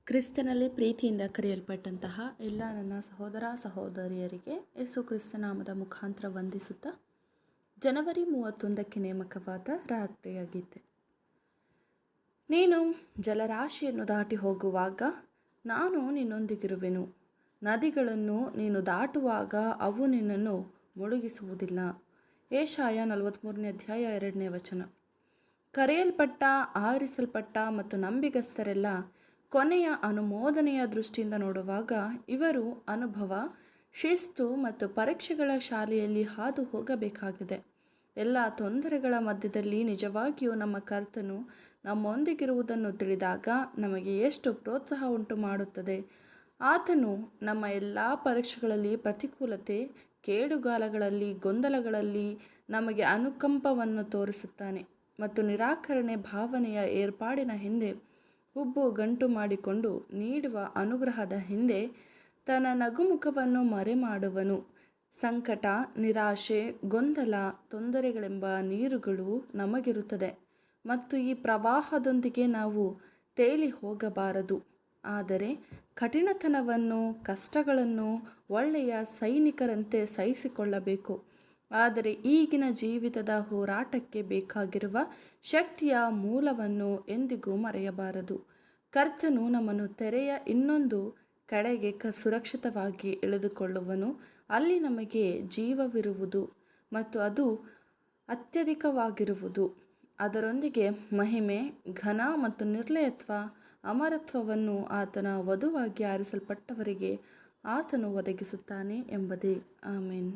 ಕ್ರಿಸ್ತನಲ್ಲಿ ಪ್ರೀತಿಯಿಂದ ಕರೆಯಲ್ಪಟ್ಟಂತಹ ಎಲ್ಲ ನನ್ನ ಸಹೋದರ ಸಹೋದರಿಯರಿಗೆ ಯೇಸು ಕ್ರಿಸ್ತನಾಮದ ಮುಖಾಂತರ ವಂದಿಸುತ್ತಾ ಜನವರಿ 31ಕ್ಕೆ ನೇಮಕವಾದ ರಾತ್ರಿಯಾಗಿದ್ದೆ. ನೀನು ಜಲರಾಶಿಯನ್ನು ದಾಟಿ ಹೋಗುವಾಗ ನಾನು ನಿನ್ನೊಂದಿಗಿರುವೆನು, ನದಿಗಳನ್ನು ನೀನು ದಾಟುವಾಗ ಅವು ನಿನ್ನನ್ನು ಮುಳುಗಿಸುವುದಿಲ್ಲ. ಯೆಶಾಯ 43ನೇ ಅಧ್ಯಾಯ 2ನೇ ವಚನ. ಕರೆಯಲ್ಪಟ್ಟ, ಆರಿಸಲ್ಪಟ್ಟ ಮತ್ತು ನಂಬಿಗಸ್ತರೆಲ್ಲ ಕೊನೆಯ ಅನುಮೋದನೆಯ ದೃಷ್ಟಿಯಿಂದ ನೋಡುವಾಗ ಇವರು ಅನುಭವ, ಶಿಸ್ತು ಮತ್ತು ಪರೀಕ್ಷೆಗಳ ಶಾಲೆಯಲ್ಲಿ ಹಾದು ಹೋಗಬೇಕಾಗಿದೆ. ಎಲ್ಲ ತೊಂದರೆಗಳ ಮಧ್ಯದಲ್ಲಿ ನಿಜವಾಗಿಯೂ ನಮ್ಮ ಕರ್ತನು ನಮ್ಮೊಂದಿಗಿರುವುದನ್ನು ತಿಳಿದಾಗ ನಮಗೆ ಎಷ್ಟು ಪ್ರೋತ್ಸಾಹ ಉಂಟು ಮಾಡುತ್ತದೆ. ಆತನು ನಮ್ಮ ಎಲ್ಲ ಪರೀಕ್ಷೆಗಳಲ್ಲಿ, ಪ್ರತಿಕೂಲತೆ, ಕೇಡುಗಾಲಗಳಲ್ಲಿ, ಗೊಂದಲಗಳಲ್ಲಿ ನಮಗೆ ಅನುಕಂಪವನ್ನು ತೋರಿಸುತ್ತಾನೆ ಮತ್ತು ನಿರಾಕರಣೆ ಭಾವನೆಯ ಏರ್ಪಾಡಿನ ಹಿಂದೆ ಹುಬ್ಬು ಗಂಟು ಮಾಡಿಕೊಂಡು ನೀಡುವ ಅನುಗ್ರಹದ ಹಿಂದೆ ತನ್ನ ನಗುಮುಖವನ್ನು ಮರೆಮಾಡುವನು. ಸಂಕಟ, ನಿರಾಶೆ, ಗೊಂದಲ, ತೊಂದರೆಗಳೆಂಬ ನೀರುಗಳು ನಮಗಿರುತ್ತದೆ ಮತ್ತು ಈ ಪ್ರವಾಹದೊಂದಿಗೆ ನಾವು ತೇಲಿ ಹೋಗಬಾರದು. ಆದರೆ ಕಠಿಣತನವನ್ನು, ಕಷ್ಟಗಳನ್ನು ಒಳ್ಳೆಯ ಸೈನಿಕರಂತೆ ಸಹಿಸಿಕೊಳ್ಳಬೇಕು. ಆದರೆ ಈಗಿನ ಜೀವಿತದ ಹೋರಾಟಕ್ಕೆ ಬೇಕಾಗಿರುವ ಶಕ್ತಿಯ ಮೂಲವನ್ನು ಎಂದಿಗೂ ಮರೆಯಬಾರದು. ಕರ್ತನು ನಮ್ಮನ್ನು ತೆರೆಯ ಇನ್ನೊಂದು ಕಡೆಗೆ ಸುರಕ್ಷಿತವಾಗಿ ಎಳೆದುಕೊಳ್ಳುವನು. ಅಲ್ಲಿ ನಮಗೆ ಜೀವವಿರುವುದು ಮತ್ತು ಅದು ಅತ್ಯಧಿಕವಾಗಿರುವುದು. ಅದರೊಂದಿಗೆ ಮಹಿಮೆ, ಘನ ಮತ್ತು ನಿರ್ಲಯತ್ವ, ಅಮರತ್ವವನ್ನು ಆತನ ವಧುವಾಗಿ ಆರಿಸಲ್ಪಟ್ಟವರಿಗೆ ಆತನು ಒದಗಿಸುತ್ತಾನೆ ಎಂಬುದೇ. ಆಮೆನ್.